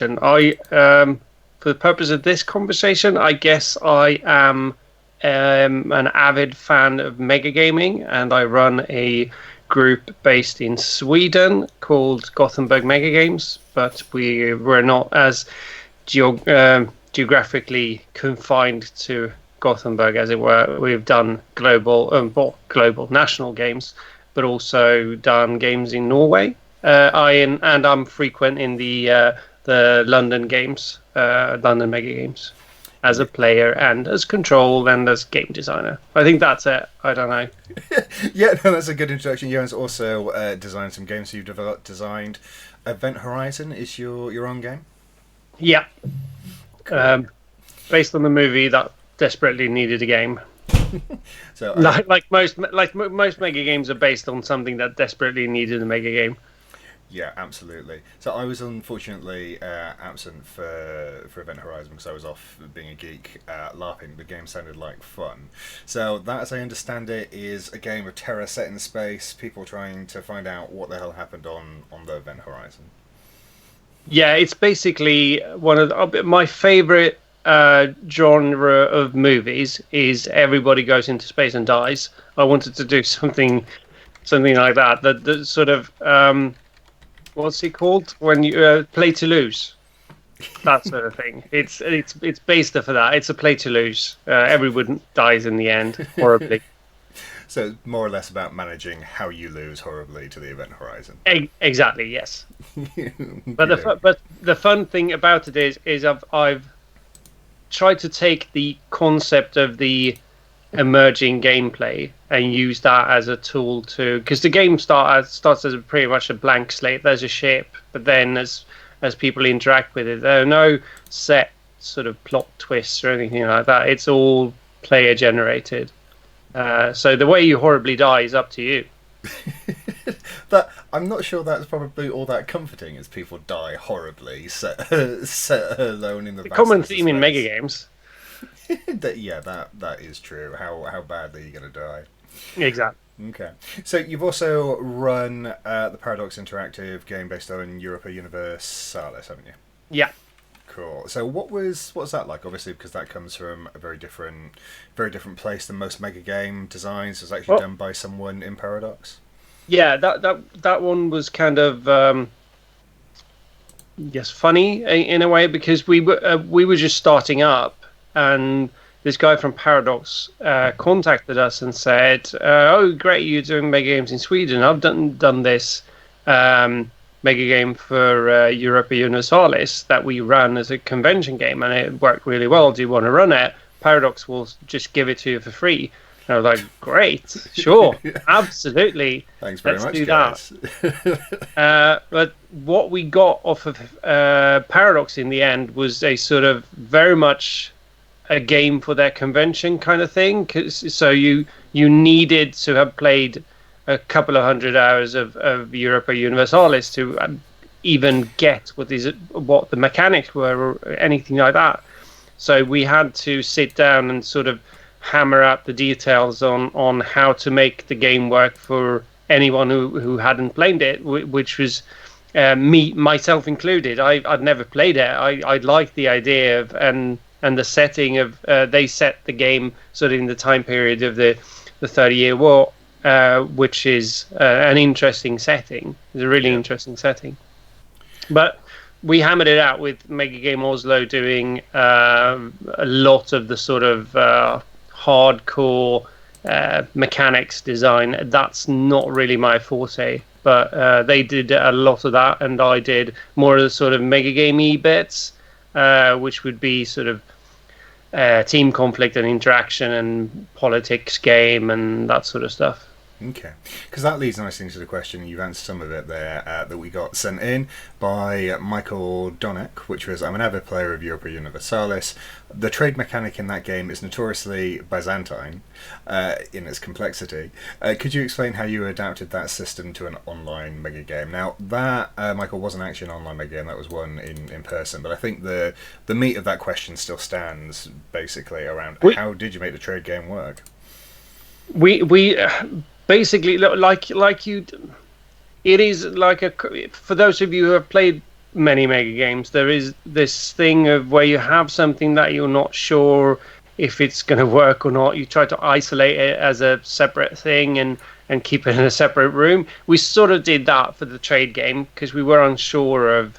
And for the purpose of this conversation, I guess I am an avid fan of metagaming, and I run a group based in Sweden called Gothenburg Megagames. But we're not as geographically confined to Gothenburg, as it were. We've done global national games, but also done games in Norway. I'm frequent in the London games, London Mega Games, as a player and as control and as game designer. I think that's it. I don't know. Yeah, no, that's a good introduction. Johan's also designed some games. You've designed Event Horizon is your own game. Yeah, Cool. based on the movie that desperately needed a game. So Like most mega games are based on something that desperately needed a mega game. yeah, absolutely. So I was unfortunately absent for Event Horizon because I was off being a geek, LARPing. The game sounded like fun. So that, as I understand it, is a game of terror set in space. People trying to find out what the hell happened on the Event Horizon. Yeah, it's basically one of my favorite genre of movies is everybody goes into space and dies. I wanted to do something like that. That sort of what's it called when you play to lose, that sort of thing. It's based off of that. It's a play to lose. Everyone dies in the end horribly. So it's more or less about managing how you lose horribly to the Event Horizon. Exactly, yes. But Okey-doke. the fun thing about it is I've tried to take the concept of the emerging gameplay and use that as a tool to, because the game starts as pretty much a blank slate. There's a ship, but then as people interact with it, there are no set sort of plot twists or anything like that. It's all player generated. So the way you horribly die is up to you. That I'm not sure that's probably all that comforting as people die horribly, set alone in the The common vastness of theme in mega space. games. Yeah, that is true. How badly are you going to die? Exactly. Okay. So you've also run the Paradox Interactive game based on Europa Universalis, haven't you? Yeah. Cool. So what was that like? Obviously, because that comes from a very different place than most mega game designs. It was actually Well, done by someone in Paradox. yeah. That one was kind of yes, funny in a way because we were just starting up, and this guy from Paradox contacted us and said, "Oh, great, you're doing mega games in Sweden. I've done this mega game for Europa Universalis that we ran as a convention game, and it worked really well. Do you want to run it? Paradox will just give it to you for free." And I was like, "Great, sure, absolutely, Thanks very let's much, do that." guys. But what we got off of Paradox in the end was a sort of very much a game for their convention kind of thing. So you needed to have played a couple of hundred hours of Europa Universalis to even get what the mechanics were or anything like that. So we had to sit down and sort of hammer out the details on how to make the game work for anyone who hadn't played it, which was myself included. I'd never played it. I liked the idea of and the setting of they set the game sort of in the time period of the 30-year war, which is an interesting setting. It's a really Yeah. interesting setting. But we hammered it out with Mega Game Oslo doing a lot of the sort of hardcore mechanics design. That's not really my forte, but they did a lot of that, and I did more of the sort of Mega Game-y bits, which would be sort of team conflict and interaction and politics game and that sort of stuff. Okay, because that leads nicely into the question. You've answered some of it there that we got sent in by Michael Donek, which was, I'm an avid player of Europa Universalis. The trade mechanic in that game is notoriously Byzantine in its complexity. Could you explain how you adapted that system to an online mega game? Now, that, Michael, wasn't actually an online mega game, that was one in person, but I think the meat of that question still stands, basically, around We how did you make the trade game work? we basically like you. It is like for those of you who have played many mega games, there is this thing of where you have something that you're not sure if it's going to work or not. You try to isolate it as a separate thing and keep it in a separate room. We sort of did that for the trade game because we were unsure of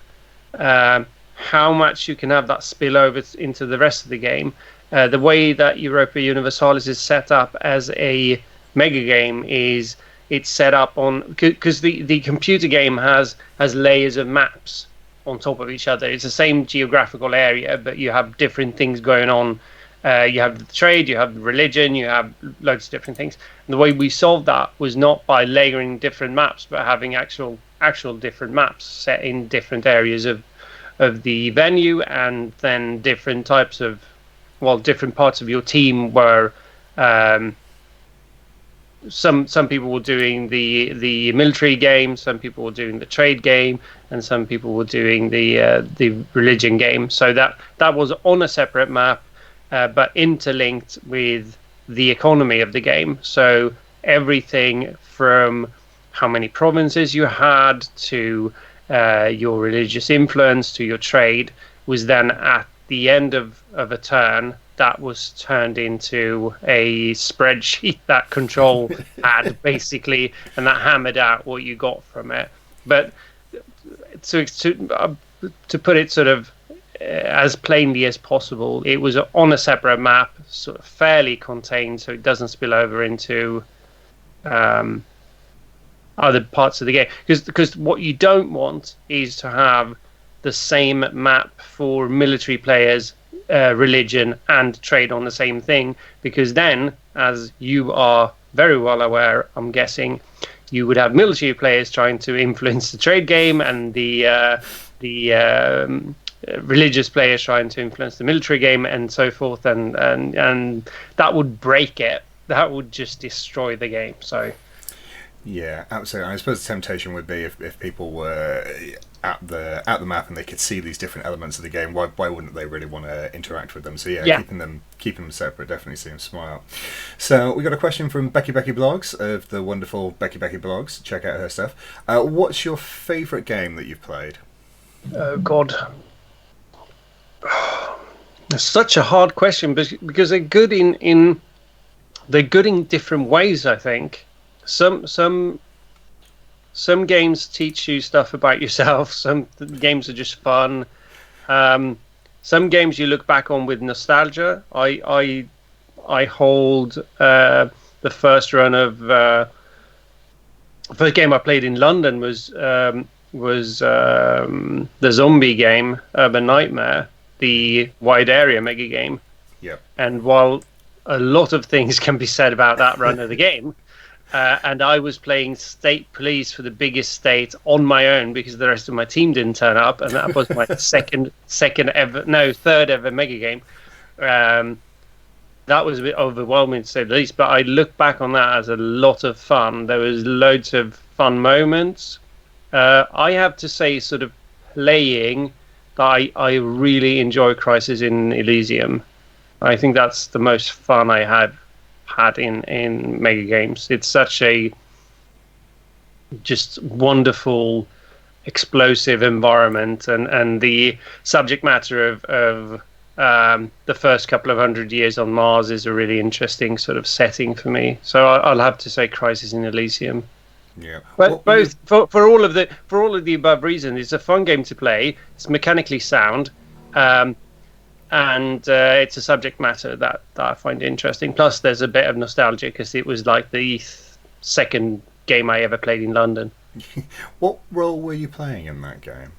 how much you can have that spill over into the rest of the game. The way that Europa Universalis is set up as a mega game is it's set up on because the computer game has layers of maps on top of each other. It's the same geographical area, but you have different things going on. You have the trade, you have religion, you have loads of different things. And the way we solved that was not by layering different maps, but having actual different maps set in different areas of the venue, and then different types of, well, different parts of your team were some people were doing the military game, some people were doing the trade game, and some people were doing the religion game. So that was on a separate map, but interlinked with the economy of the game. So everything from how many provinces you had to your religious influence to your trade was then at the end of a turn that was turned into a spreadsheet that Control had basically, and that hammered out what you got from it. But to put it sort of as plainly as possible, it was on a separate map, sort of fairly contained, so it doesn't spill over into other parts of the game. Because what you don't want is to have the same map for military players, religion, and trade on the same thing, because then, as you are very well aware, I'm guessing, you would have military players trying to influence the trade game, and the religious players trying to influence the military game, and so forth, and that would break it. That would just destroy the game. So yeah, absolutely. I suppose the temptation would be if people were at the map and they could see these different elements of the game, why wouldn't they really want to interact with them? So yeah. Keeping them separate definitely seems smart. So we got a question from Becky Blogs of the wonderful Becky Blogs. Check out her stuff. What's your favourite game that you've played? Oh God, it's such a hard question because they're good in different ways. I think some games teach you stuff about yourself. Some games are just fun. Some games you look back on with nostalgia. I hold the first run of the first game I played in London was the zombie game Urban Nightmare, the wide area mega game. Yeah. And while a lot of things can be said about that run of the game, and I was playing state police for the biggest state on my own because the rest of my team didn't turn up, and that was my third ever mega game. That was a bit overwhelming to say the least, but I look back on that as a lot of fun. There was loads of fun moments. I have to say, sort of playing, that I really enjoy Crisis in Elysium. I think that's the most fun I had in mega games. It's such a just wonderful, explosive environment, and the subject matter of the first couple of 100 years on Mars is a really interesting sort of setting for me. So I'll have to say Crisis in Elysium. Yeah, but both for all of the above reasons, it's a fun game to play. It's mechanically sound. And it's a subject matter that I find interesting. Plus, there's a bit of nostalgia because it was like the second game I ever played in London. What role were you playing in that game?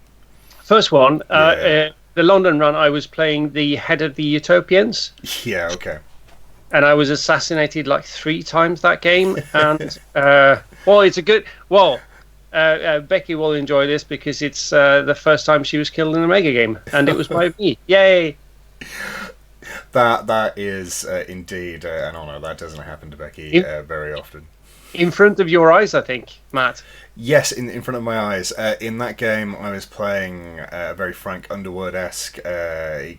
First one, the London run, I was playing the head of the Utopians. Yeah, okay. And I was assassinated like 3 times that game. And, it's a good... Well, Becky will enjoy this because it's the first time she was killed in a mega game. And it was by me. Yay! That is indeed an honour. That doesn't happen to Becky very often. In front of your eyes, I think, Matt. Yes, in front of my eyes. In that game, I was playing a very Frank Underwood-esque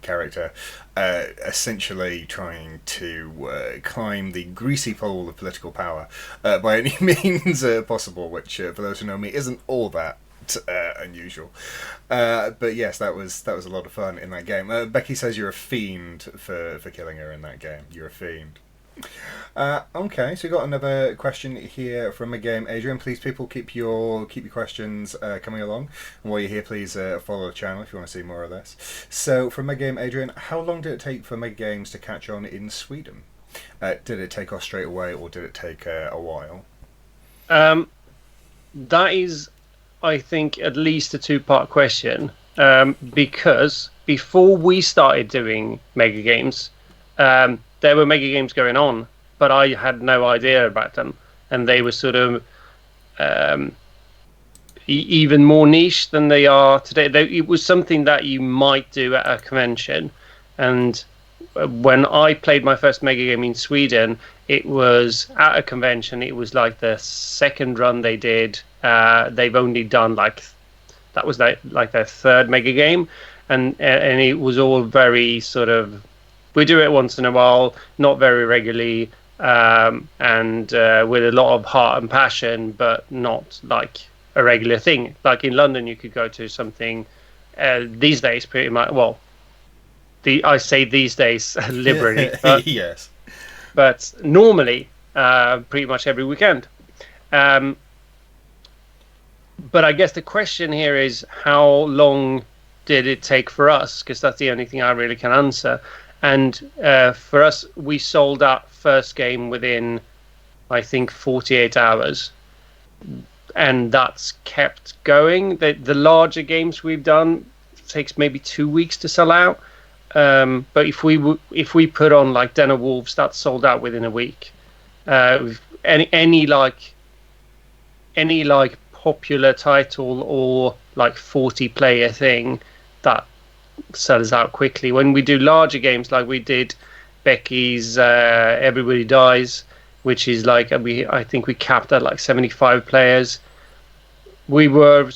character, essentially trying to climb the greasy pole of political power by any means possible, which, for those who know me, isn't all that unusual. But yes, that was a lot of fun in that game. Becky says you're a fiend for killing her in that game. You're a fiend. Okay, so we got another question here from a game. Adrian, please, people, keep your questions coming along. And while you're here, please follow the channel if you want to see more of this. So, from a game, Adrian, how long did it take for Mega Games to catch on in Sweden? Did it take off straight away, or did it take a while? That is, I think, at least a two-part question. Because before we started doing Mega Games, there were Mega Games going on, but I had no idea about them, and they were sort of even more niche than they are today. It was something that you might do at a convention, and when I played my first Mega Game in Sweden, it was at a convention. It was like the second run they did. They've only done that was like their third Mega Game, and it was all very sort of, we do it once in a while, not very regularly, and with a lot of heart and passion, but not like a regular thing. Like in London, you could go to something these days, pretty much. Well, I say these days liberally, but, yes, but normally, pretty much every weekend. But I guess the question here is, how long did it take for us? Because that's the only thing I really can answer. And for us, we sold that first game within, I think, 48 hours. And that's kept going. The larger games we've done takes maybe 2 weeks to sell out. But if we put on like Den of Wolves, that's sold out within a week. Any popular title or like 40-player thing, that sells out quickly. When we do larger games, like we did Becky's Everybody Dies, which is like I think we capped at like 75 players. We were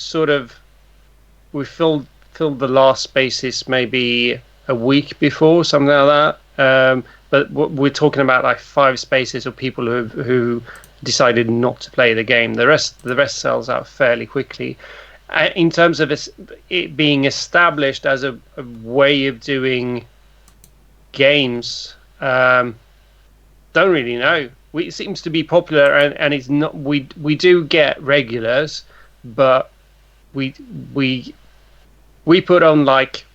we filled the last spaces maybe a week before, something like that. But we're talking about like 5 spaces of people who decided not to play the game. The rest sells out fairly quickly. In terms of it being established as a way of doing games, don't really know. It seems to be popular, and it's not. We do get regulars, but we put on like,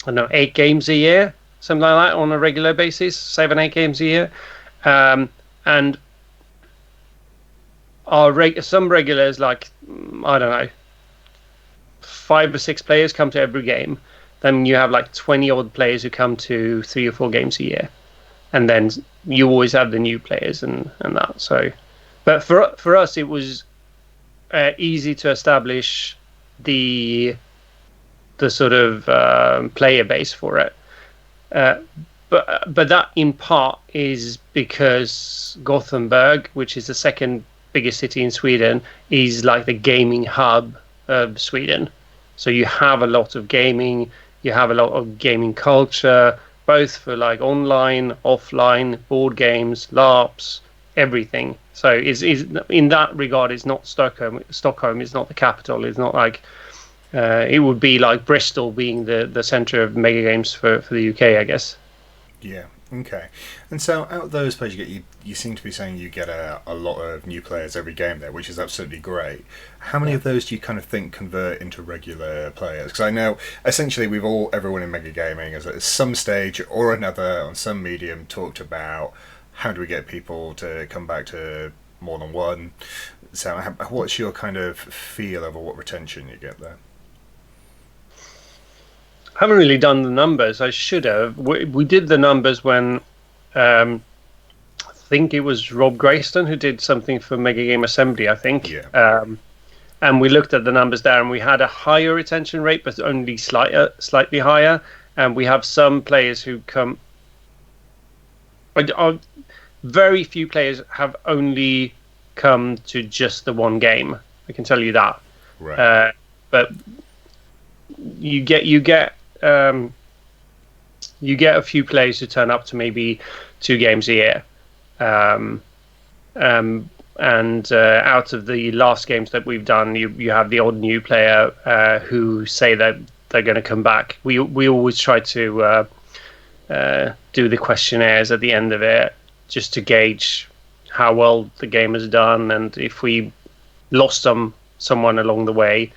I don't know, 8 games a year, something like that, on a regular basis, 7-8 games a year, and some regulars, like, I don't know, 5 or 6 players come to every game. Then you have like 20 odd players who come to 3 or 4 games a year, and then you always have the new players and that. So, but for us, it was easy to establish the sort of player base for it. But that in part is because Gothenburg, which is the second biggest city in Sweden, is like the gaming hub of Sweden. So you have a lot of gaming, you have a lot of gaming culture, both for like online, offline, board games, LARPs, everything. So is in that regard, it's not Stockholm. Stockholm is not the capital. It's not like it would be like Bristol being the center of Mega Games for the UK, I guess. Yeah. Okay. And so out of those players you seem to be saying you get a lot of new players every game there, which is absolutely great. How many of those do you kind of think convert into regular players? Because I know essentially everyone in Mega Gaming has at some stage or another on some medium talked about how do we get people to come back to more than one. So what's your kind of feel over what retention you get there? I haven't really done the numbers. I should have. We did the numbers when I think it was Rob Grayston who did something for Mega Game Assembly, I think. Yeah. And we looked at the numbers there, and we had a higher retention rate, but only slightly higher. And we have some players who come. Very few players have only come to just the one game. I can tell you that. Right. But you get a few players who turn up to maybe 2 games a year. and out of the last games that we've done, you have the odd new player who say that they're going to come back. We always try to do the questionnaires at the end of it just to gauge how well the game has done, and if we lost someone along the way.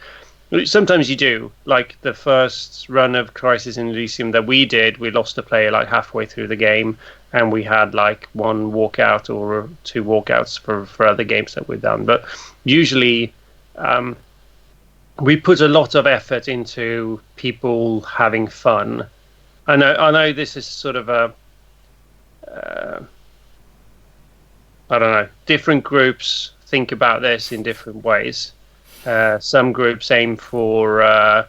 Sometimes you do. Like the first run of Crisis in Elysium that we did, we lost a player like halfway through the game, and we had like one walkout or two walkouts for other games that we've done. But usually, we put a lot of effort into people having fun. I know this is sort of a, I don't know, different groups think about this in different ways. Some groups aim for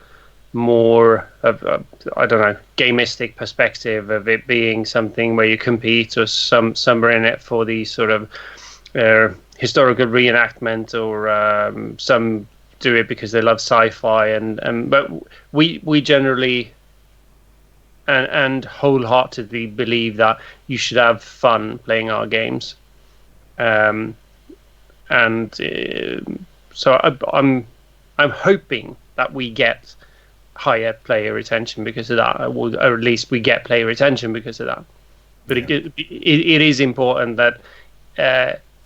more of a, I don't know, gamistic perspective of it being something where you compete, or some are in it for the sort of historical reenactment, or some do it because they love sci-fi, and but we generally and wholeheartedly believe that you should have fun playing our games, and so I'm hoping that we get higher player retention because of that, or at least we get player retention because of that. But it is important that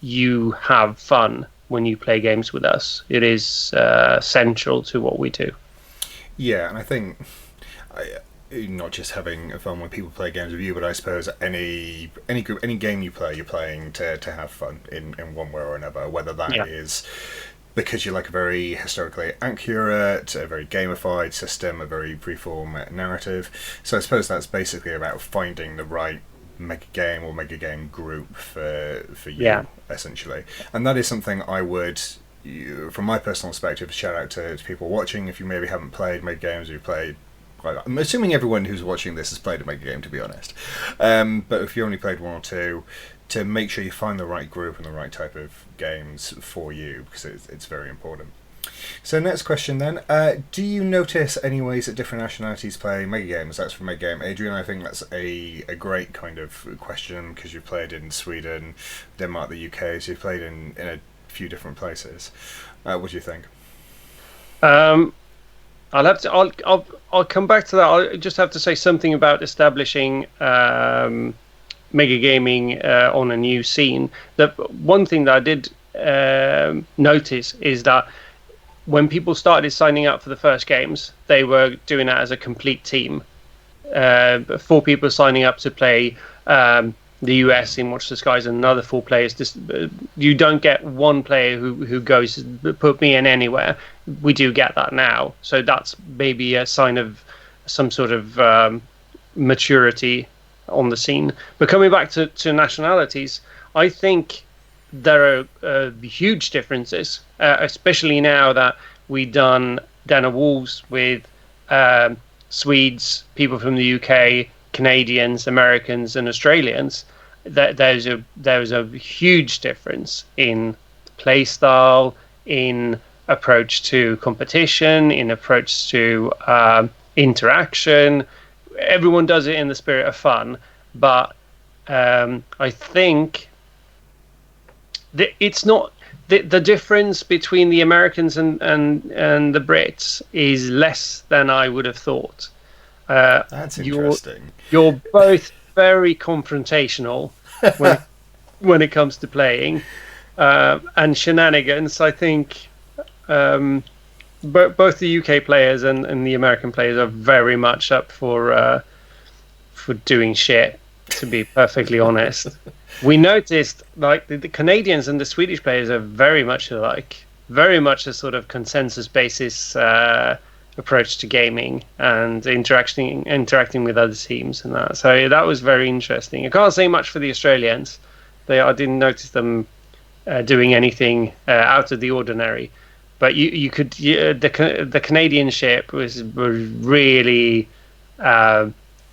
you have fun when you play games with us. It is central to what we do. Yeah, and I think not just having fun when people play games with you, but I suppose any group, any game you play, you're playing to have fun in one way or another, whether that is because you like a very historically accurate, a very gamified system, a very freeform narrative. So I suppose that's basically about finding the right mega game or mega game group for you, essentially. And that is something I would, from my personal perspective, shout out to people watching. If you maybe haven't played mega games, you've played, I'm assuming everyone who's watching this has played a mega game, to be honest. But if you only played one or two, to make sure you find the right group and the right type of games for you, because it's very important. So next question then, do you notice any ways that different nationalities play mega games? That's from Megagame. Adrian, I think that's a great kind of question, because you've played in Sweden, Denmark, the UK, so you've played in a few different places. What do you think? I'll come back to that. I'll just have to say something about establishing mega gaming on a new scene. The one thing that I did notice is that when people started signing up for the first games, they were doing that as a complete team. 4 people signing up to play the US in Watch the Skies, and another 4 players. You don't get one player who goes, put me in anywhere. We do get that now, so that's maybe a sign of some sort of maturity on the scene. But coming back to nationalities, I think there are huge differences, especially now that we've done Den of Wolves with Swedes, people from the UK, Canadians, Americans, and Australians. There's a huge difference in play style, in approach to competition, in approach to interaction. Everyone does it in the spirit of fun, but I think it's not the difference between the Americans and the Brits is less than I would have thought. That's interesting. You're both very confrontational when it comes to playing, and shenanigans. I think both the UK players and the American players are very much up for doing shit, to be perfectly honest. We noticed like the Canadians and the Swedish players are very much alike, very much a sort of consensus basis approach to gaming and interacting with other teams and that. So that was very interesting. I can't say much for the Australians. I didn't notice them doing anything out of the ordinary. But you could the Canadian ship was really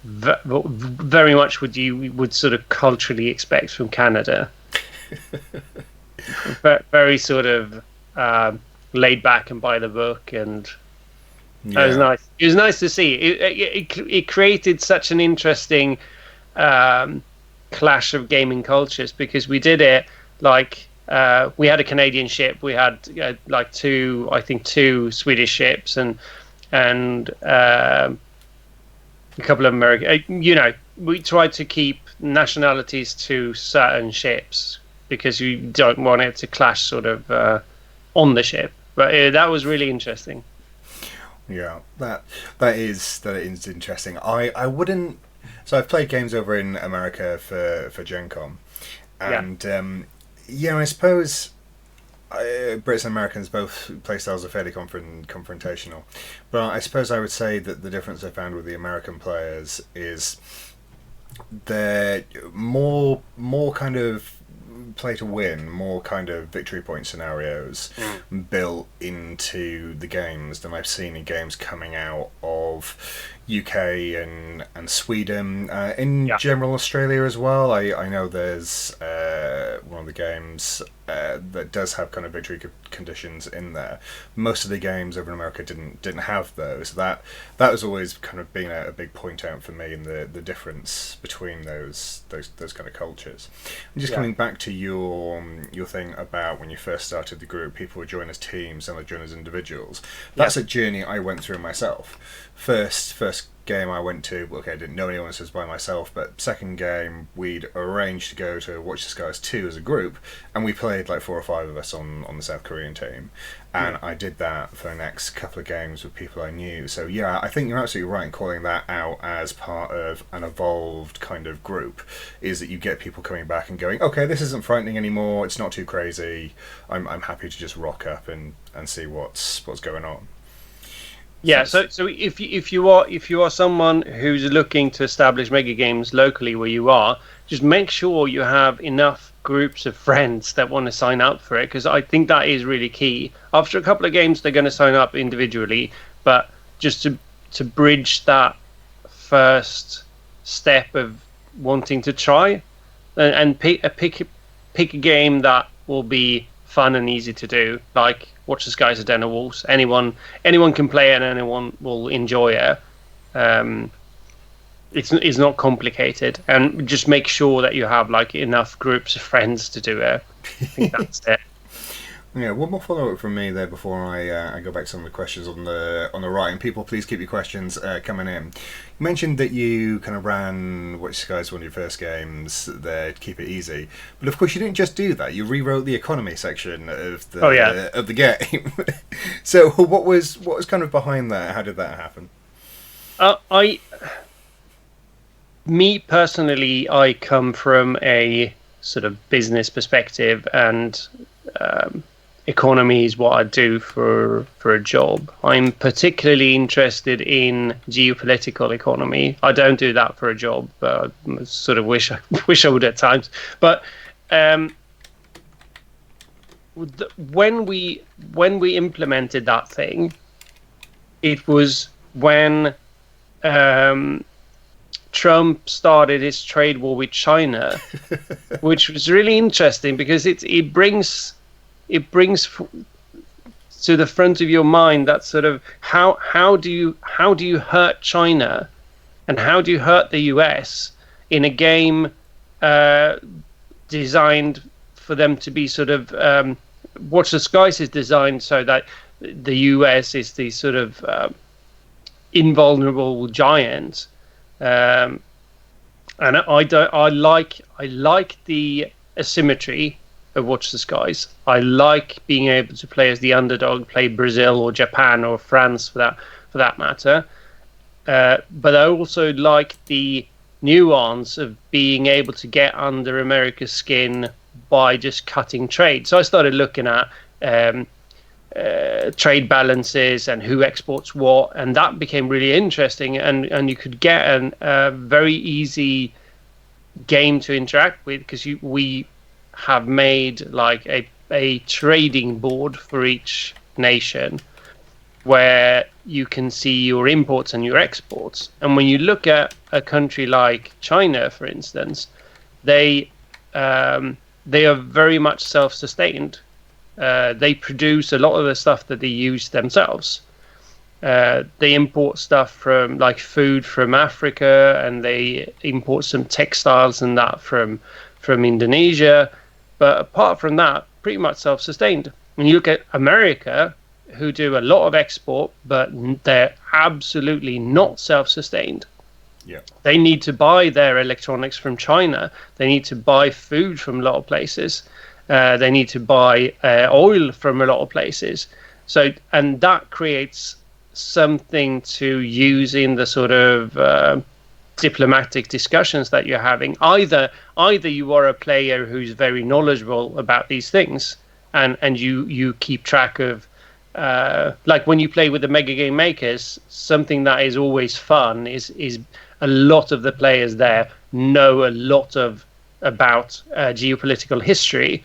very much what you would sort of culturally expect from Canada. Very sort of laid back and by the book, and it was nice. It was nice to see. It created such an interesting clash of gaming cultures, because we did it like we had a Canadian ship. We had like two Swedish ships, and a couple of American. We tried to keep nationalities to certain ships because you don't want it to clash sort of on the ship. But that was really interesting. Yeah, that is interesting. I wouldn't. So I've played games over in America for Gen Con, and I suppose Brits and Americans both playstyles are fairly confrontational, but I suppose I would say that the difference I found with the American players is they're more kind of play to win, more kind of victory point scenarios built into the games than I've seen in games coming out of UK and Sweden. In general, Australia as well. I know there's one of the games that does have kind of victory conditions in there. Most of the games over in America didn't have those. That was always kind of been a big point out for me in the difference between those kind of cultures. And just coming back to your thing about when you first started the group, people would join as teams, some would join as individuals. That's a journey I went through myself. First game I went to, okay, I didn't know anyone, so I was by myself, but second game we'd arranged to go to Watch the Skies 2 as a group, and we played like 4 or 5 of us on the South Korean team, and I did that for the next couple of games with people I knew. So yeah, I think you're absolutely right in calling that out as part of an evolved kind of group, is that you get people coming back and going, okay, this isn't frightening anymore, it's not too crazy, I'm happy to just rock up and see what's going on. Yeah, so if you are someone who's looking to establish mega games locally where you are, just make sure you have enough groups of friends that want to sign up for it, because I think that is really key. After a couple of games, they're going to sign up individually, but just to bridge that first step of wanting to try, and pick a game that will be fun and easy to do, like Watch the Skies of Den of Wolves. Anyone can play it and anyone will enjoy it. It's not complicated, and just make sure that you have like enough groups of friends to do it. I think that's it. Yeah, one more follow up from me there before I go back to some of the questions on the right. And people, please keep your questions coming in. You mentioned that you kind of ran Watch the Skies, one of your first games there, to keep it easy. But of course, you didn't just do that. You rewrote the economy section of the game. So what was kind of behind that? How did that happen? Me personally, I come from a sort of business perspective, and economy is what I do for a job. I'm particularly interested in geopolitical economy. I don't do that for a job, but I sort of wish I would at times. But when we implemented that thing, it was when Trump started his trade war with China, which was really interesting because it brings to the front of your mind that sort of how do you hurt China, and how do you hurt the US in a game designed for them to be sort of Watch the Skies is designed so that the US is the sort of invulnerable giant, and I like the asymmetry of Watch the Skies. I like being able to play as the underdog, play Brazil or Japan or France for that matter. But I also like the nuance of being able to get under America's skin by just cutting trade. So I started looking at trade balances and who exports what, and that became really interesting. And you could get a very easy game to interact with, because we have made like a trading board for each nation where you can see your imports and your exports. And when you look at a country like China, for instance, they are very much self-sustained. They produce a lot of the stuff that they use themselves. They import stuff from like food from Africa, and they import some textiles and that from Indonesia. But apart from that, pretty much self-sustained. When you look at America, who do a lot of export, but they're absolutely not self-sustained. Yeah. They need to buy their electronics from China. They need to buy food from a lot of places. They need to buy oil from a lot of places. So, and that creates something to use in the sort of diplomatic discussions that you're having. Either you are a player who's very knowledgeable about these things, and you keep track of, like when you play with the mega game makers, something that is always fun is a lot of the players there know a lot about geopolitical history,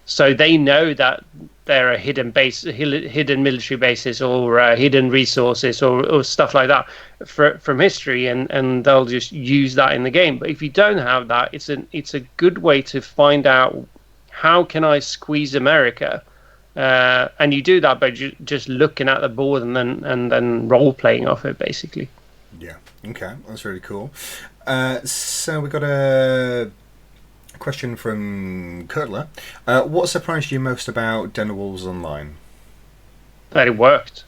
so they know that there are hidden military bases or hidden resources or stuff like that from history, and they'll just use that in the game. But if you don't have that, it's a good way to find out how can I squeeze America. And you do that by just looking at the board and then role playing off it, basically. Yeah. Okay, that's really cool. So we got a question from Kurtler. What surprised you most about Den of Wolves Online? That it worked.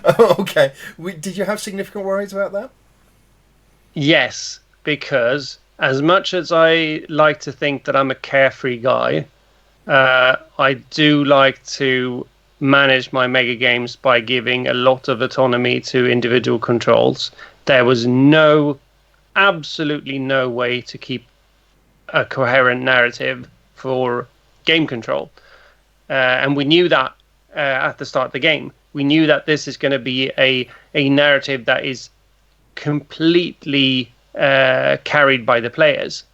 Oh, okay. Did you have significant worries about that? Yes, because as much as I like to think that I'm a carefree guy, I do like to manage my mega games by giving a lot of autonomy to individual controls. There was absolutely no way to keep a coherent narrative for game control. And we knew that at the start of the game. We knew that this is going to be a narrative that is completely carried by the players.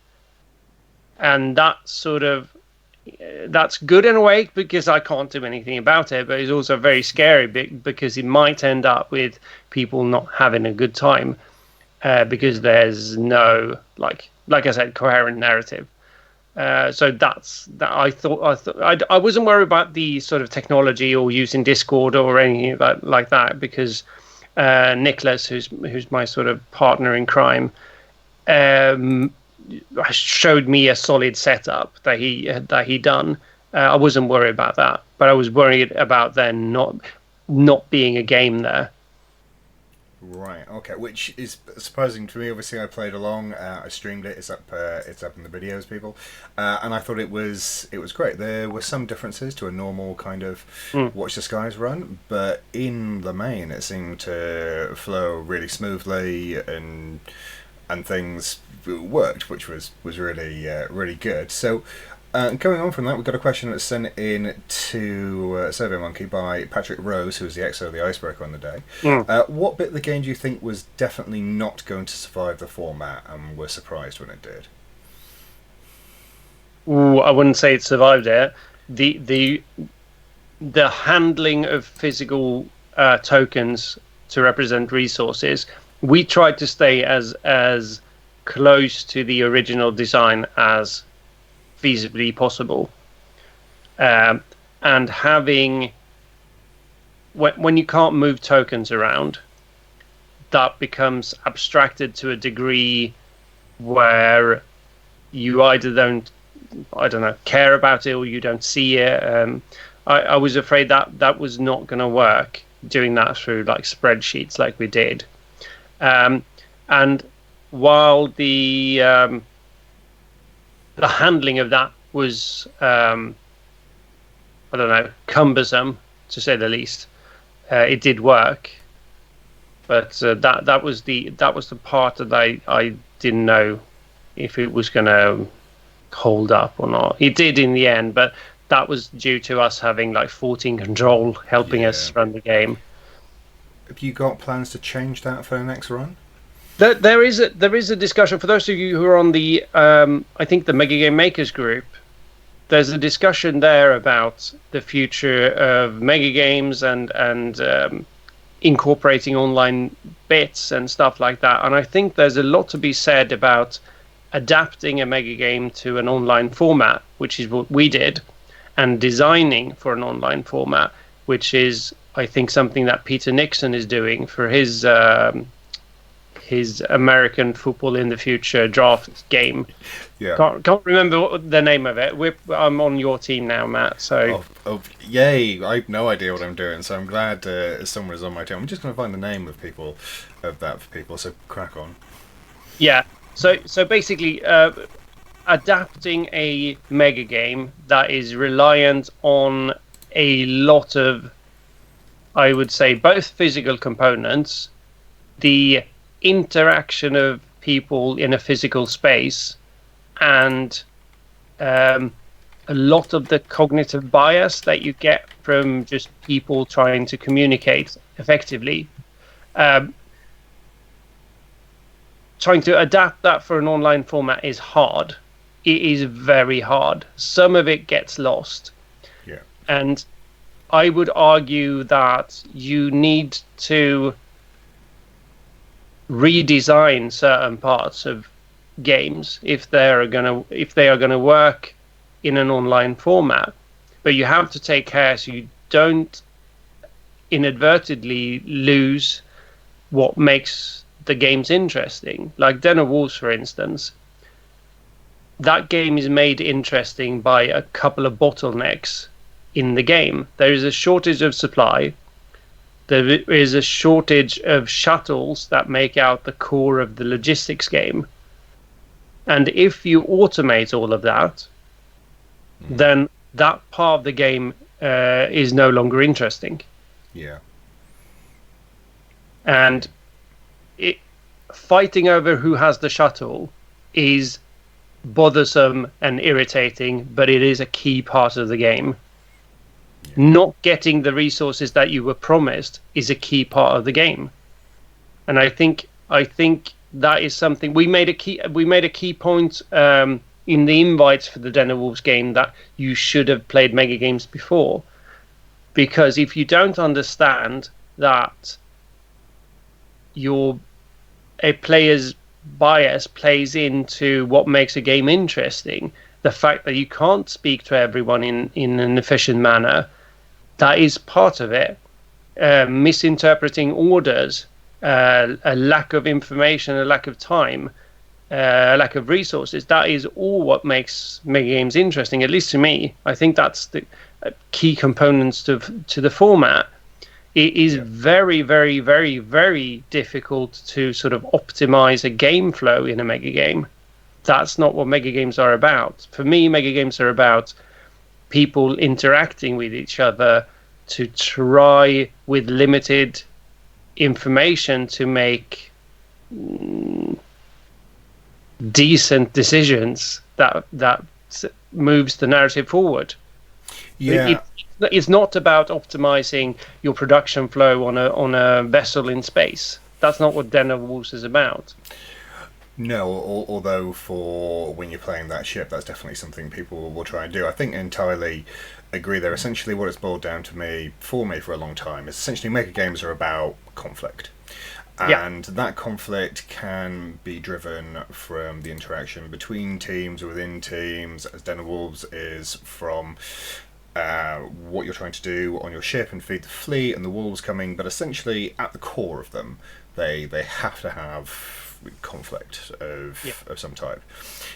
And that's good in a way because I can't do anything about it, but it's also very scary because it might end up with people not having a good time because there's no, like I said, coherent narrative. So that's that. I wasn't worried about the sort of technology or using Discord or anything like that because Nicholas, who's my sort of partner in crime, showed me a solid setup that he done. I wasn't worried about that, but I was worried about then not being a game there. Right. Okay. Which is surprising to me. Obviously, I played along. I streamed it. It's up. It's up in the videos, people. And I thought it was great. There were some differences to a normal kind of Watch the Skies run, but in the main, it seemed to flow really smoothly and things worked, which was really really good. So. Going on from that, we've got a question that's sent in to SurveyMonkey by Patrick Rose, who was the XO of the Icebreaker on the day. What bit of the game do you think was definitely not going to survive the format and were surprised when it did? Ooh, I wouldn't say it survived it. The handling of physical tokens to represent resources, we tried to stay as close to the original design as feasibly possible, and having when you can't move tokens around, that becomes abstracted to a degree where you either don't care about it or you don't see it. I was afraid that was not going to work doing that through like spreadsheets like we did, and while the handling of that was, cumbersome to say the least. It did work, but that was the part that I didn't know if it was going to hold up or not. It did in the end, but that was due to us having like 14 control helping us run the game. Have you got plans to change that for the next run? There is a discussion for those of you who are on the I think the Mega Game Makers group. There's a discussion there about the future of mega games and incorporating online bits and stuff like that. And I think there's a lot to be said about adapting a mega game to an online format, which is what we did, and designing for an online format, which is I think something that Peter Nixon is doing for his his American Football in the Future draft game. Yeah. Can't remember the name of it. I'm on your team now, Matt. So Yay! I have no idea what I'm doing, so I'm glad someone is on my team. I'm just going to find the name of that for people. So crack on. yeah. So basically, adapting a mega game that is reliant on a lot of, I would say, both physical components, the interaction of people in a physical space, and a lot of the cognitive bias that you get from just people trying to communicate effectively. Trying to adapt that for an online format is hard. It is very hard. Some of it gets lost. Yeah. And I would argue that you need to redesign certain parts of games if they are gonna work in an online format. But you have to take care so you don't inadvertently lose what makes the games interesting. Like Den of Wolves, for instance. That game is made interesting by a couple of bottlenecks in the game. There is a shortage of supply. There is a shortage of shuttles that make out the core of the logistics game. And if you automate all of that, then that part of the game is no longer interesting. Yeah. And fighting over who has the shuttle is bothersome and irritating, but it is a key part of the game. Yeah. Not getting the resources that you were promised is a key part of the game. And I think that is something we made a key point in the invites for the Den of Wolves game, that you should have played Mega Games before, because if you don't understand that a player's bias plays into what makes a game interesting, the fact that you can't speak to everyone in an efficient manner, that is part of it. Misinterpreting orders, a lack of information, a lack of time, a lack of resources, that is all what makes mega games interesting, at least to me. I think that's the key components to the format. It is very, very, very, very difficult to sort of optimize a game flow in a mega game. That's not what mega games are about. For me, mega games are about people interacting with each other to try, with limited information, to make decent decisions that moves the narrative forward. Yeah. It's not about optimizing your production flow on a vessel in space. That's not what Den of Wolves is about. No, although for when you're playing that ship, that's definitely something people will try and do. I think entirely agree there. Essentially what it's boiled down to for me for a long time is essentially mega games are about conflict. And that conflict can be driven from the interaction between teams or within teams, as Den of Wolves is from what you're trying to do on your ship and feed the fleet and the wolves coming, but essentially at the core of them, they have to have conflict of some type.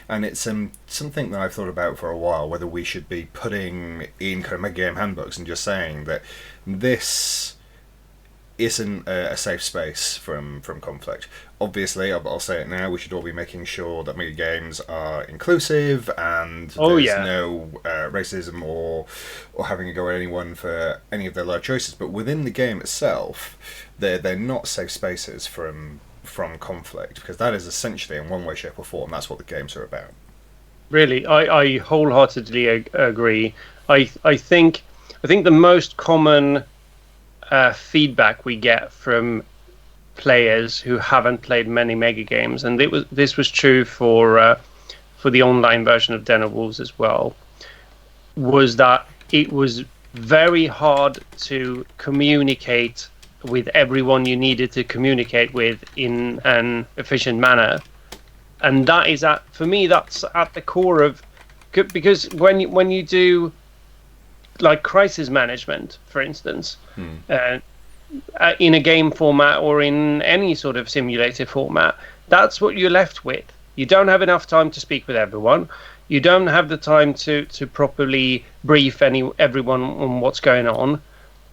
And it's something that I've thought about for a while, whether we should be putting in kind of mega game handbooks and just saying that this isn't a safe space from conflict. Obviously, I'll say it now, we should all be making sure that mega games are inclusive and there's no racism or having a go at anyone for any of their life choices. But within the game itself, they're not safe spaces from conflict, because that is essentially, in one way, shape or form, that's what the games are about. Really, I wholeheartedly agree. I think the most common feedback we get from players who haven't played many mega games, and this was true for the online version of Den of Wolves as well, was that it was very hard to communicate with everyone you needed to communicate with in an efficient manner. And that is for me, that's at the core of, because when you do like crisis management, for instance, in a game format or in any sort of simulator format, that's what you're left with. You don't have enough time to speak with everyone. You don't have the time to properly brief everyone on what's going on.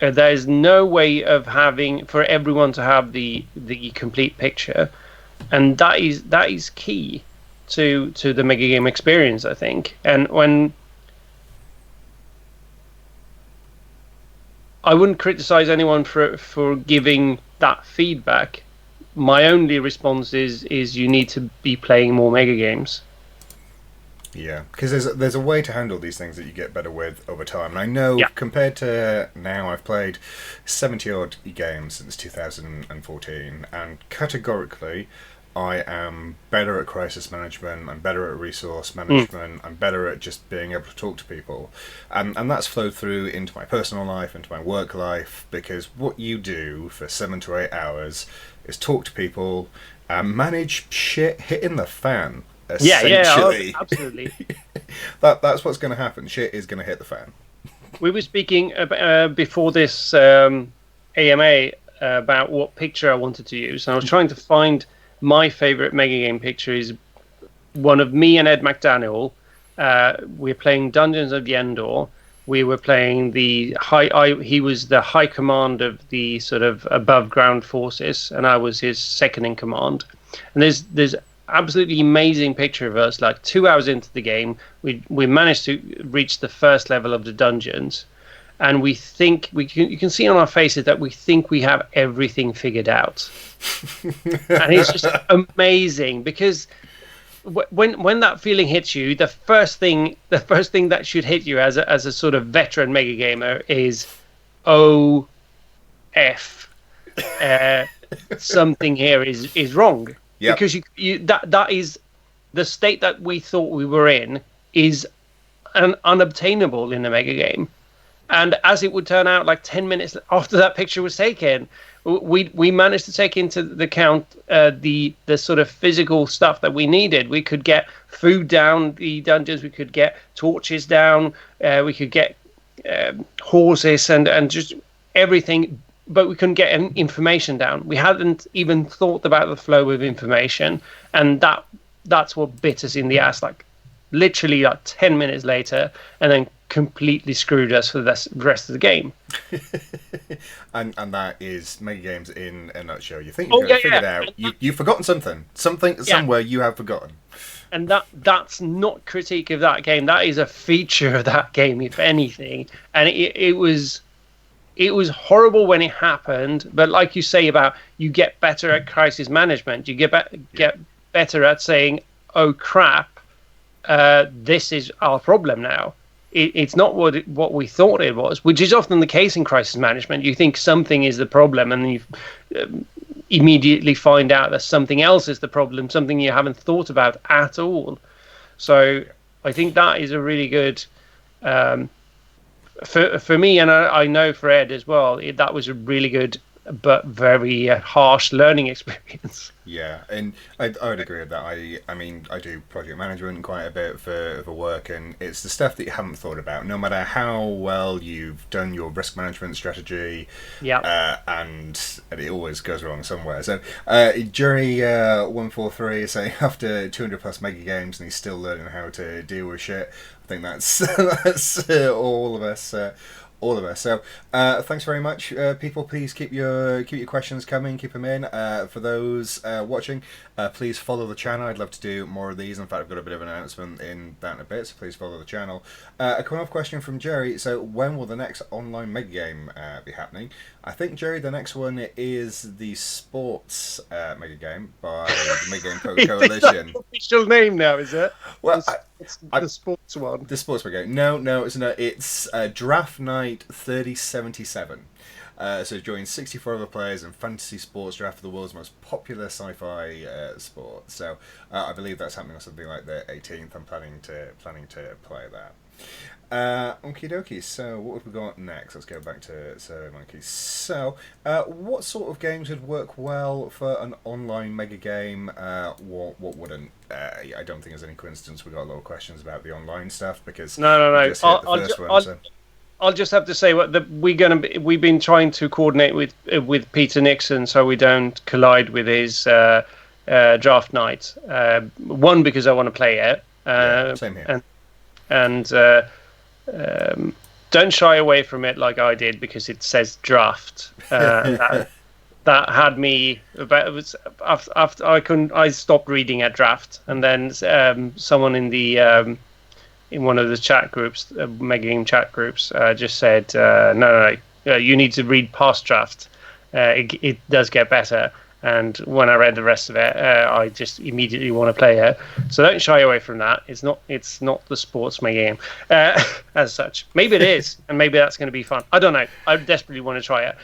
There's no way of having for everyone to have the complete picture, and that is key to the mega game experience, I think. And when I wouldn't criticize anyone for giving that feedback. My only response is you need to be playing more mega games. Yeah, because there's a way to handle these things that you get better with over time. And I know Yeah. compared to now, I've played 70 odd games since 2014, and categorically, I am better at crisis management. I'm better at resource Mm. management. I'm better at just being able to talk to people, and that's flowed through into my personal life, into my work life. Because what you do for 7 to 8 hours is talk to people and manage shit hitting the fan Yeah, yeah, essentially. absolutely. That's what's going to happen. Shit is going to hit the fan. We were speaking before this AMA about what picture I wanted to use, and I was trying to find my favorite mega game picture is one of me and Ed McDaniel. We're playing Dungeons of the Endor. We were playing the he was the high command of the sort of above ground forces, and I was his second in command. And there's absolutely amazing picture of us. Like 2 hours into the game, we managed to reach the first level of the dungeons, and we think you can see on our faces that we think we have everything figured out, and it's just amazing because when that feeling hits you, the first thing that should hit you as a sort of veteran mega gamer is, oh f, uh, something here is wrong, Yep. because that is the state that we thought we were in is unobtainable in the mega game. And as it would turn out, like 10 minutes after that picture was taken, we managed to take into the account the sort of physical stuff that we needed. We could get food down the dungeons, we could get torches down, we could get horses and just everything, but we couldn't get information down. We hadn't even thought about the flow of information, and that's what bit us in the ass. Like literally, like 10 minutes later, and then completely screwed us for the rest of the game. And that is mega games in a nutshell. You think Oh you've got yeah, it figured yeah, out. You've forgotten something yeah. somewhere you have forgotten. And that's not critique of that game. That is a feature of that game, if anything. And it was horrible when it happened. But like you say about you get better at crisis management. You get better at saying, "Oh crap, this is our problem now." It's not what we thought it was, which is often the case in crisis management. You think something is the problem, and then you immediately find out that something else is the problem, something you haven't thought about at all. So I think that is a really good for me, and I know for Ed as well. That was a really good but very harsh learning experience. Yeah, and I would agree with that. I mean, I do project management quite a bit for work, and it's the stuff that you haven't thought about. No matter how well you've done your risk management strategy, Yeah. and it always goes wrong somewhere. So, Jury 143 is saying after 200 plus mega games, and he's still learning how to deal with shit. I think that's that's all of us. All of us. So, thanks very much, people. Please keep your questions coming. Keep them in. For those watching, please follow the channel. I'd love to do more of these. In fact, I've got a bit of an announcement in that in a bit. So please follow the channel. A come-off question from Jerry. So, when will the next online mega game be happening? I think, Jerry, the next one is the sports mega game by the Mega Game Coalition. That's the official name now, is it? Well, It's the sports one. the sports mega game. No, it's not. It's Draft Night 3077. So join 64 other players in fantasy sports draft for the world's most popular sci-fi sport. So I believe that's happening on something like the 18th. I'm planning to play that. Okie dokie, so what have we got next? Let's go back to Survey Monkey. So, what sort of games would work well for an online mega game? What wouldn't? I don't think there's any coincidence we got a lot of questions about the online stuff because No, no, we no. just hit the first one. So. I'll just have to say we've been trying to coordinate with Peter Nixon so we don't collide with his draft night. One, because I want to play it, Yeah, same here. and don't shy away from it like I did because it says draft. That had me about. It was after I stopped reading at draft, and then someone in one of the chat groups, Mega Game chat groups, just said, no, you need to read past draft. It does get better. And when I read the rest of it, I just immediately want to play it. So don't shy away from that. It's not the sports Mega Game as such. Maybe it is, and maybe that's going to be fun. I don't know. I desperately want to try it.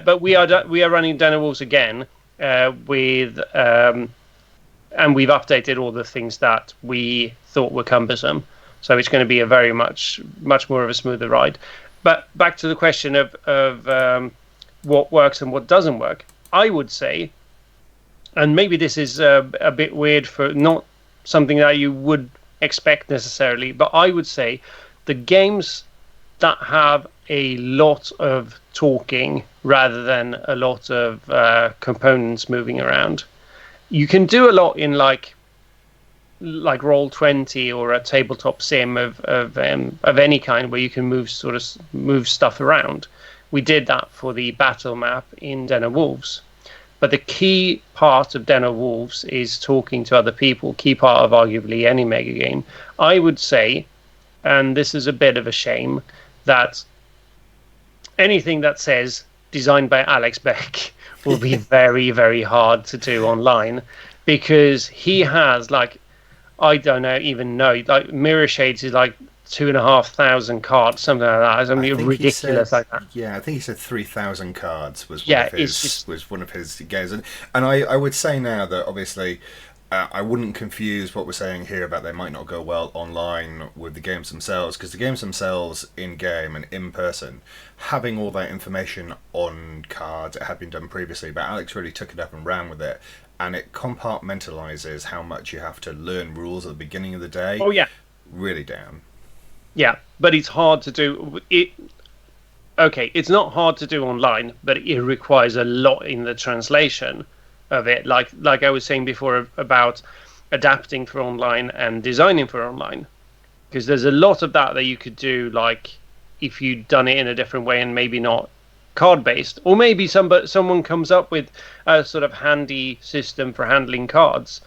But we are running Den Wolves again with. And we've updated all the things that we thought were cumbersome. So it's going to be a very much more of a smoother ride. But back to the question of what works and what doesn't work. I would say, and maybe this is a bit weird for not something that you would expect necessarily, but I would say the games that have a lot of talking rather than a lot of components moving around, you can do a lot in like Roll20 or a tabletop sim of any kind where you can move stuff around. We did that for the battle map in Den of Wolves. But the key part of Den of Wolves is talking to other people, key part of arguably any mega game. I would say, and this is a bit of a shame, that anything that says designed by Alex Beck will be very, very hard to do online because he has I don't know, like Mirror Shades is like 2,500 cards, something like that. It's something ridiculous like that. Yeah, I think he said 3,000 cards was Yeah, was one of his games, and I would say now that obviously. I wouldn't confuse what we're saying here about they might not go well online with the games themselves, because the games themselves in game and in person, having all that information on cards, it had been done previously, but Alex really took it up and ran with it, and it compartmentalizes how much you have to learn rules at the beginning of the day. Oh yeah, really down. Yeah, but it's hard to do it. Okay, it's not hard to do online, but it requires a lot in the translation of it. Like I was saying before about adapting for online and designing for online, because there's a lot of that you could do, like if you'd done it in a different way and maybe not card based, or maybe someone comes up with a sort of handy system for handling cards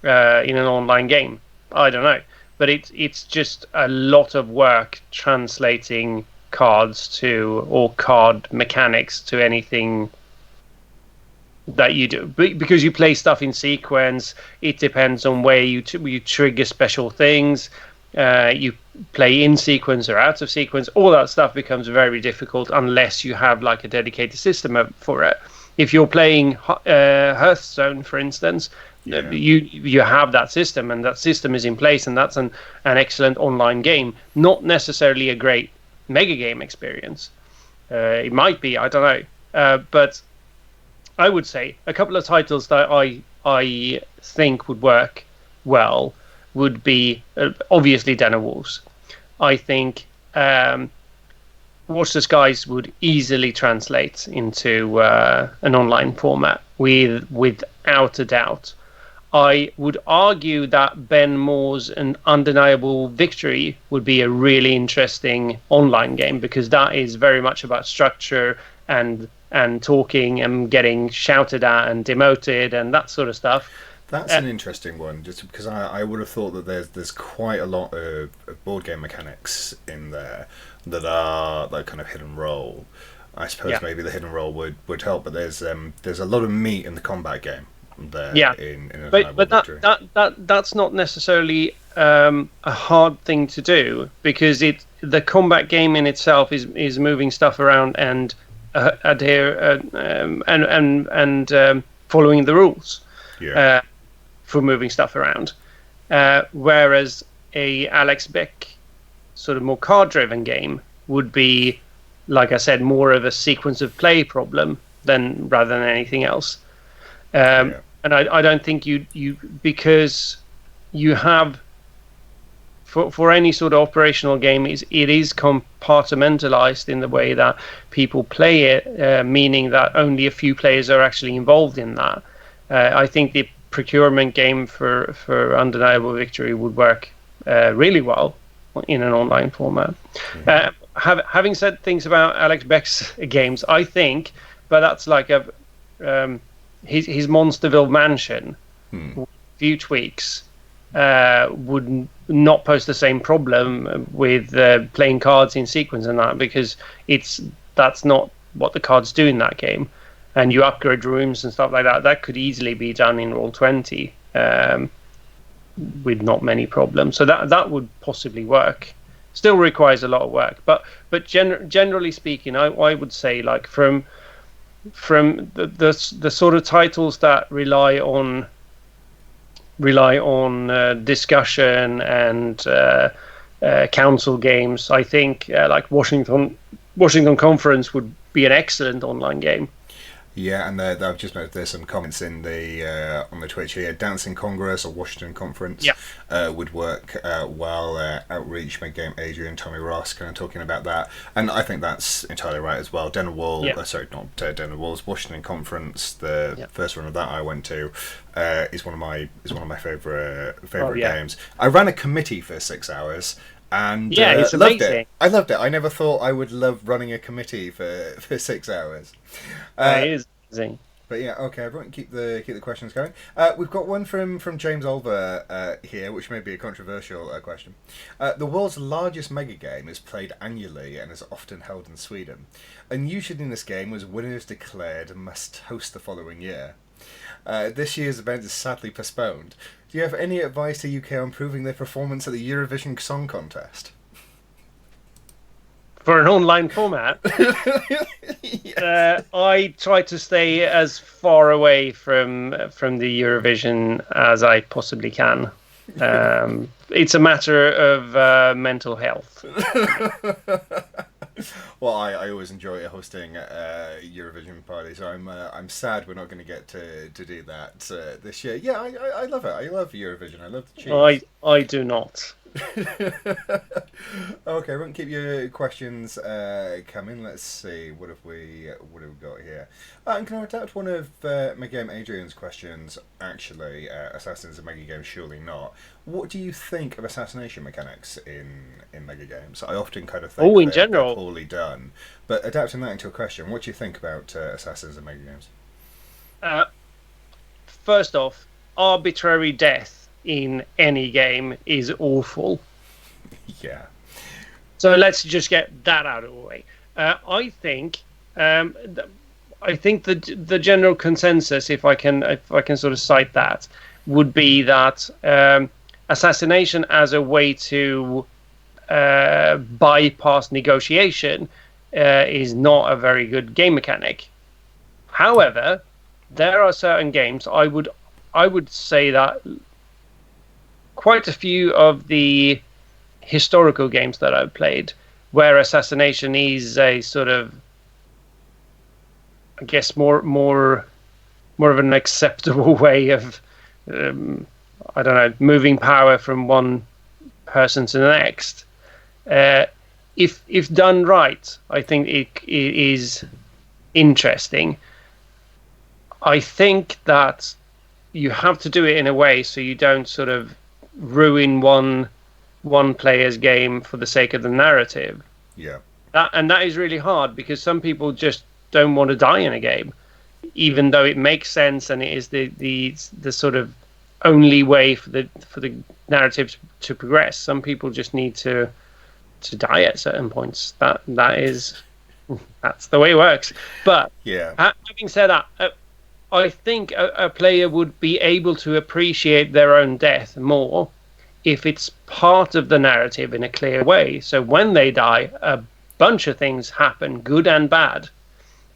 in an online game. I don't know, but it's just a lot of work translating cards to, or card mechanics to, anything that you do, because you play stuff in sequence. It depends on where you trigger special things. You play in sequence or out of sequence. All that stuff becomes very difficult unless you have like a dedicated system for it. If you're playing Hearthstone, for instance, you have that system, and that system is in place, and that's an excellent online game. Not necessarily a great mega game experience. It might be, I don't know, but I would say a couple of titles that I think would work well would be obviously Den of Wolves. I think Watch the Skies would easily translate into an online format without a doubt. I would argue that Ben Moore's An Undeniable Victory would be a really interesting online game, because that is very much about structure and talking and getting shouted at and demoted and that sort of stuff. That's an interesting one, just because I would have thought that there's quite a lot of board game mechanics in there that are like kind of hidden role. I suppose maybe the hidden role would help, but there's a lot of meat in the combat game there. Yeah, but that's not necessarily a hard thing to do, because the combat game in itself is moving stuff around and adhere and following the rules. For moving stuff around, whereas a Alex Beck sort of more card-driven game would be, like I said, more of a sequence of play problem rather than anything else. And I don't think you because you have for any sort of operational game, it is compartmentalized in the way that people play it, meaning that only a few players are actually involved in that. I think the procurement game for Undeniable Victory would work really well in an online format. Having said things about Alex Beck's games, I think, but that's like his Monsterville Mansion, few tweaks would not pose the same problem with playing cards in sequence and that, because that's not what the cards do in that game, and you upgrade rooms and stuff like that. That could easily be done in Roll20 with not many problems. So that would possibly work. Still requires a lot of work, but generally speaking, I would say, like, from the sort of titles that rely on discussion and council games, I think like Washington Conference would be an excellent online game. Yeah, and I've just noticed there's some comments in the on the Twitch here. Dancing Congress or Washington Conference would work well. Outreach, Megagame, Adrian, Tommy Ross kind of talking about that, and I think that's entirely right as well. Denver Walls, Washington Conference, the first one of that I went to, is one of my favorite games. I ran a committee for 6 hours. And it's amazing. Loved it. I loved it. I never thought I would love running a committee for 6 hours. It is amazing. But yeah, okay, everyone, keep the questions going. We've got one from James Olver here, which may be a controversial question. The world's largest mega game is played annually and is often held in Sweden. Unusually in this game was winners declared and must host the following year. This year's event is sadly postponed. Do you have any advice to UK on improving their performance at the Eurovision Song Contest? For an online format, Yes. I try to stay as far away from the Eurovision as I possibly can. It's a matter of mental health. Well, I always enjoy hosting Eurovision parties. So I'm sad we're not going to get to do that this year. Yeah, I love it. I love Eurovision. I love the tunes. I do not. Okay, we won't keep your questions coming. Let's see, what have we got here? And can I adapt one of Megagame Adrian's questions? Actually, Assassins and Megagames, surely not. What do you think of assassination mechanics in Megagames? I often kind of think in general, they're poorly done. But adapting that into a question, what do you think about Assassins and Megagames? First off, arbitrary death in any game is awful. Yeah. So let's just get that out of the way. I think the general consensus, if I can sort of cite that, would be that assassination as a way to bypass negotiation is not a very good game mechanic. However, there are certain games I would say that quite a few of the historical games that I've played, where assassination is a sort of, I guess, more of an acceptable way of, I don't know, moving power from one person to the next. If done right, I think it is interesting. I think that you have to do it in a way so you don't sort of ruin one player's game for the sake of the narrative. Yeah. That is really hard, because some people just don't want to die in a game, even though it makes sense and it is the sort of only way for the narrative to progress. Some people just need to die at certain points. That's the way it works. But yeah, having said that, I think a player would be able to appreciate their own death more if it's part of the narrative in a clear way. So when they die, a bunch of things happen, good and bad,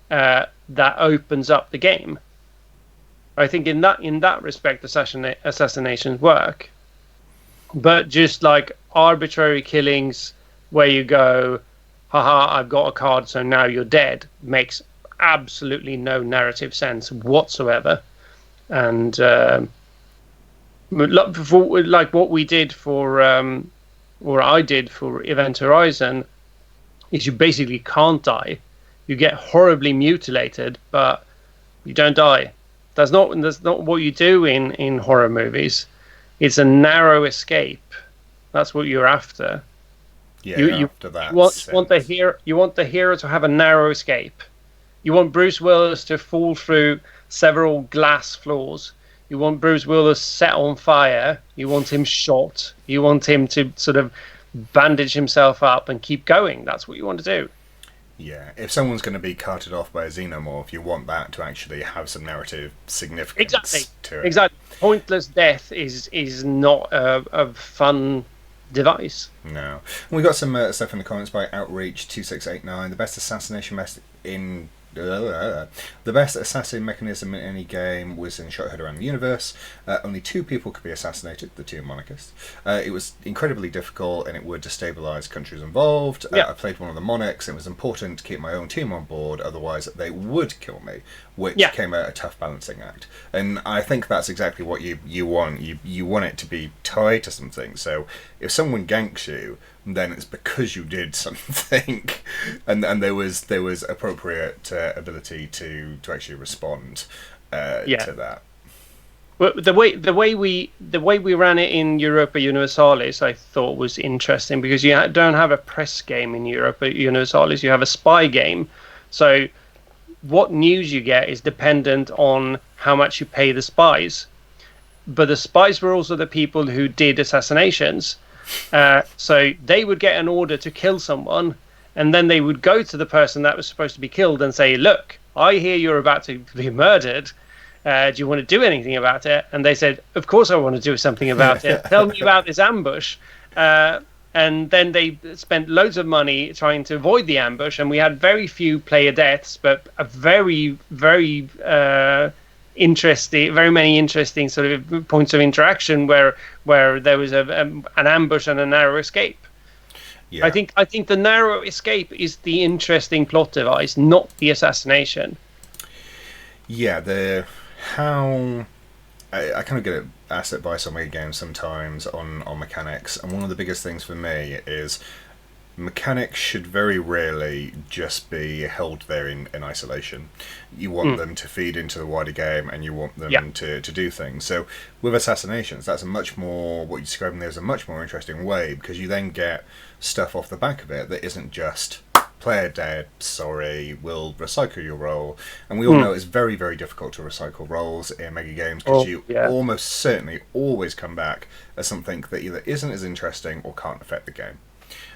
that opens up the game. I think in that respect, assassinations work. But just like arbitrary killings where you go, haha, I've got a card, so now you're dead, makes absolutely no narrative sense whatsoever. And like what we did for or I did for Event Horizon, is you basically can't die. You get horribly mutilated, but you don't die. That's not what you do in horror movies. It's a narrow escape. That's what you're after. Yeah, You you're you, after you that want the sense. hero. You want the hero to have a narrow escape. You want Bruce Willis to fall through several glass floors. You want Bruce Willis set on fire. You want him shot. You want him to sort of bandage himself up and keep going. That's what you want to do. Yeah, if someone's going to be carted off by a xenomorph, you want that to actually have some narrative Exactly. significance to it. Exactly. Pointless death is not a fun device. No. We got some stuff in the comments by Outreach2689. The best assassination in the best assassin mechanism in any game was in Shot Heard Around the Universe. Only 2 people could be assassinated, the 2 monarchists. It was incredibly difficult and it would destabilise countries involved. Yeah. I played one of the monarchs. It was important to keep my own team on board, otherwise they would kill me, which came a tough balancing act. And I think that's exactly what you want. You want it to be tied to something. So if someone ganks you, then it's because you did something, and there was appropriate ability to actually respond to that. Well, the way we ran it in Europa Universalis, I thought was interesting because you don't have a press game in Europa Universalis. You have a spy game, so what news you get is dependent on how much you pay the spies. But the spies were also the people who did assassinations. So they would get an order to kill someone, and then they would go to the person that was supposed to be killed and say, "Look, I hear you're about to be murdered. Do you want to do anything about it?" And they said, "Of course I want to do something about it. Tell me about this ambush." And then they spent loads of money trying to avoid the ambush, and we had very few player deaths, but a very, very very many interesting sort of points of interaction where there was an ambush and a narrow escape. Yeah. I think the narrow escape is the interesting plot device, not the assassination. Yeah, I kind of get asked it by some games sometimes on mechanics, and one of the biggest things for me is mechanics should very rarely just be held there in isolation. You want them to feed into the wider game, and you want them to do things. So with assassinations, that's a much more, what you're describing there is a much more interesting way, because you then get stuff off the back of it that isn't just player dead, sorry, we'll recycle your role. And we all know it's very, very difficult to recycle roles in mega games, because you almost certainly always come back as something that either isn't as interesting or can't affect the game.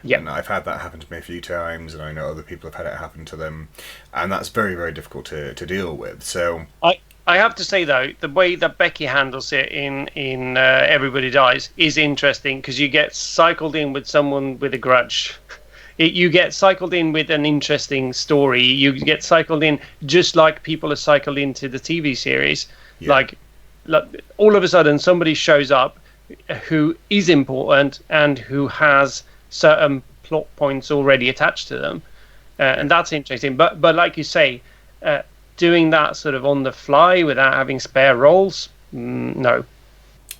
Yeah. And I've had that happen to me a few times, and I know other people have had it happen to them, and that's very, very difficult to deal with. So I have to say though, the way that Becky handles it in Everybody Dies is interesting, because you get cycled in with someone with a grudge. You get cycled in with an interesting story. You get cycled in just like people are cycled into the TV series. Yeah. Like all of a sudden somebody shows up who is important and who has certain plot points already attached to them, and that's interesting. But like you say, doing that sort of on the fly without having spare roles, no.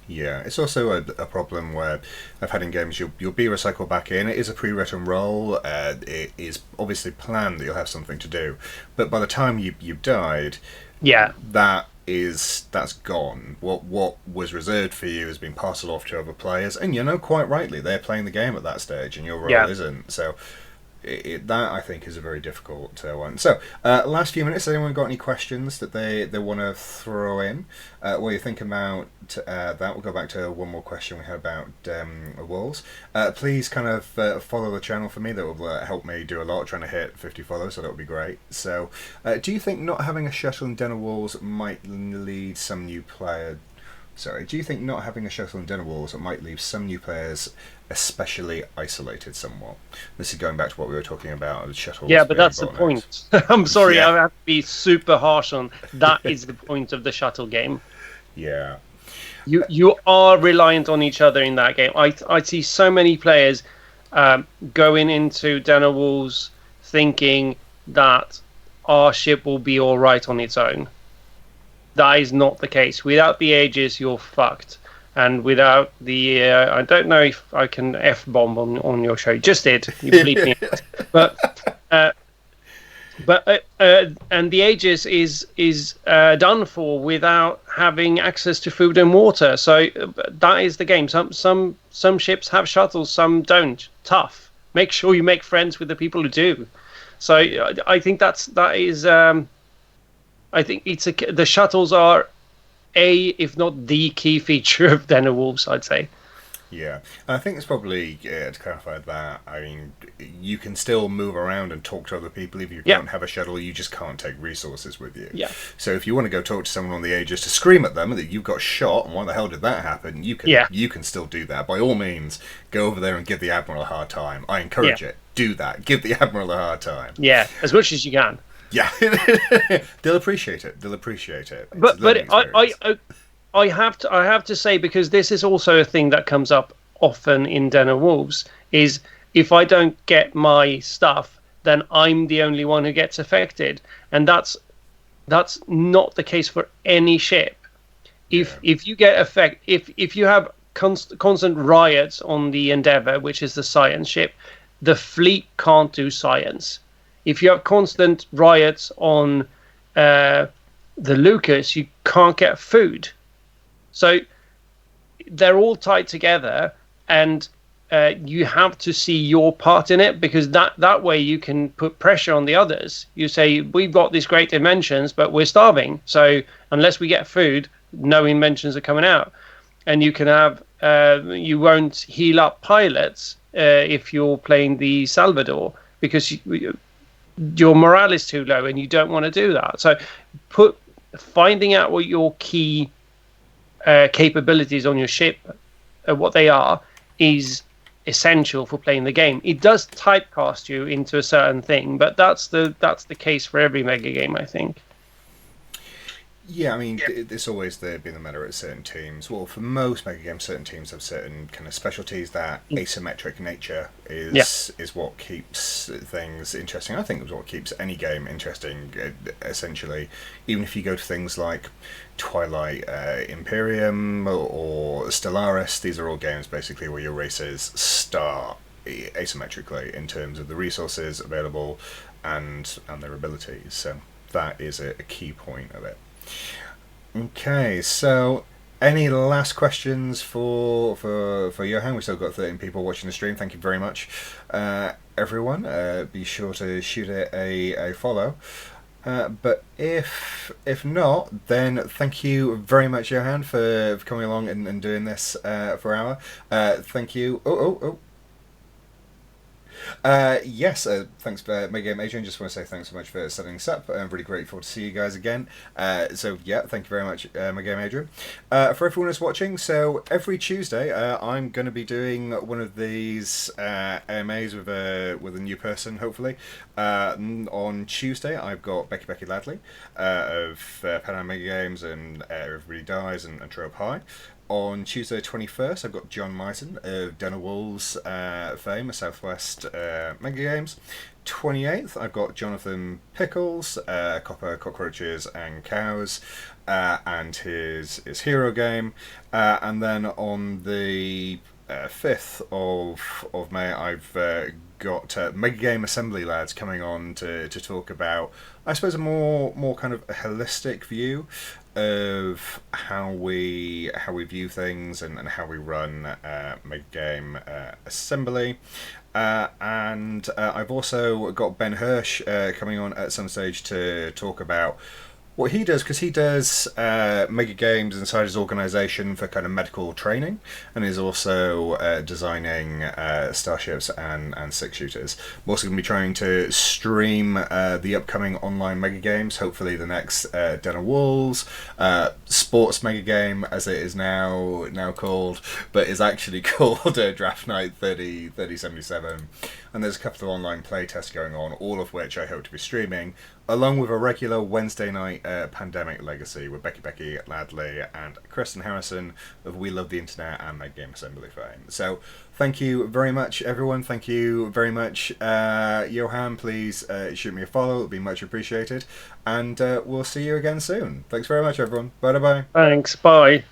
Yeah, it's also a problem where I've had in games you'll be recycled back in. It is a pre-written role. It is obviously planned that you'll have something to do, but by the time you've died, that's gone. What was reserved for you has been parceled off to other players, and quite rightly, they're playing the game at that stage, and your role isn't. So that I think is a very difficult one. So last few minutes, anyone got any questions that they want to throw in? While you're thinking about that, we'll go back to one more question we had about walls. Please kind of follow the channel for me. That will help me do a lot, trying to hit 50 follows, so that would be great. So do you think not having a shuttle in dinner walls might lead some new player... Sorry, do you think not having a shuttle in dinner walls might leave some new players especially isolated somewhat? This is going back to what we were talking about, shuttles. Yeah, but that's the point. I'm sorry, Yeah. I have to be super harsh on that. Is the point of the shuttle game. Yeah. You are reliant on each other in that game. I see so many players going into dinner walls thinking that our ship will be all right on its own. That is not the case. Without the Aegis, you're fucked. and without the I don't know if I can f bomb on your show. Just did. You bleep me out. But uh, and the Aegis is done for without having access to food and water. So that is the game. Some ships have shuttles, some don't. Tough. Make sure you make friends with the people who do. So I think that is. I think the shuttles are if not the key feature of Den of Wolves, I'd say. Yeah, and I think it's probably to clarify that. I mean, you can still move around and talk to other people if you Yeah. don't have a shuttle. You just can't take resources with you. Yeah. So if you want to go talk to someone on the Aegis to scream at them that you've got shot and why the hell did that happen, you can still do that. By all means, go over there and give the Admiral a hard time. I encourage it. Do that. Give the Admiral a hard time. Yeah, as much as you can. Yeah, they'll appreciate it. They'll appreciate it. It's But I have to say, because this is also a thing that comes up often in Den of Wolves, is if I don't get my stuff, then I'm the only one who gets affected, and that's not the case for any ship. If you get if you have constant riots on the Endeavour, which is the science ship, the fleet can't do science. If you have constant riots on the Lucas, you can't get food. So they're all tied together, and you have to see your part in it, because that way you can put pressure on the others. You say, we've got these great inventions, but we're starving. So unless we get food, no inventions are coming out. And you can have you won't heal up pilots if you're playing the Salvador, because your morale is too low and you don't want to do that. So finding out what your key capabilities on your ship, what they are, is essential for playing the game. It does typecast you into a certain thing, but that's the case for every mega game, I think. Yeah, I mean, it's always been the matter at certain teams. Well, for most mega games, certain teams have certain kind of specialties. That asymmetric nature is what keeps things interesting. I think it's what keeps any game interesting, essentially. Even if you go to things like Twilight Imperium or Stellaris, these are all games basically where your races start asymmetrically in terms of the resources available and their abilities. So that is a key point of it. Okay, so any last questions for Johan? We've still got 13 people watching the stream. Thank you very much, everyone. Be sure to shoot it a follow. But if not, then thank you very much, Johan, for coming along and doing this for an hour. Thank you. Yes, thanks for Megagame Adrian. Just want to say thanks so much for setting this up. I'm really grateful to see you guys again. So yeah, thank you very much, Megagame Adrian. For everyone who's watching, so every Tuesday I'm going to be doing one of these AMAs with a new person, hopefully. On Tuesday I've got Becky Ladley of Pan Mega Games and Everybody Dies and Trope High. On Tuesday the 21st, I've got John Myson of Den of Wolves fame, Southwest Mega Games. 28th, I've got Jonathan Pickles, Copper, Cockroaches and Cows, and his hero game. And then on the 5th of May, I've got Mega Game Assembly lads coming on to talk about, I suppose, a more kind of a holistic view of how we view things and how we run Mega Game Assembly. And I've also got Ben Hirsch coming on at some stage to talk about what he does, because he does Mega Games inside his organisation for kind of medical training, and is also designing starships and six shooters. I'm also going to be trying to stream the upcoming online Mega Games, hopefully the next Den of Wolves, Sports Mega Game as it is now called, but is actually called Draft Night 3077. And there's a couple of online play tests going on, all of which I hope to be streaming, along with a regular Wednesday night Pandemic Legacy with Becky Ladley and Kristen Harrison of We Love the Internet and Mega Game Assembly fame. So thank you very much, everyone. Thank you very much, Johan. Please shoot me a follow. It would be much appreciated. And we'll see you again soon. Thanks very much, everyone. Bye-bye. Thanks. Bye.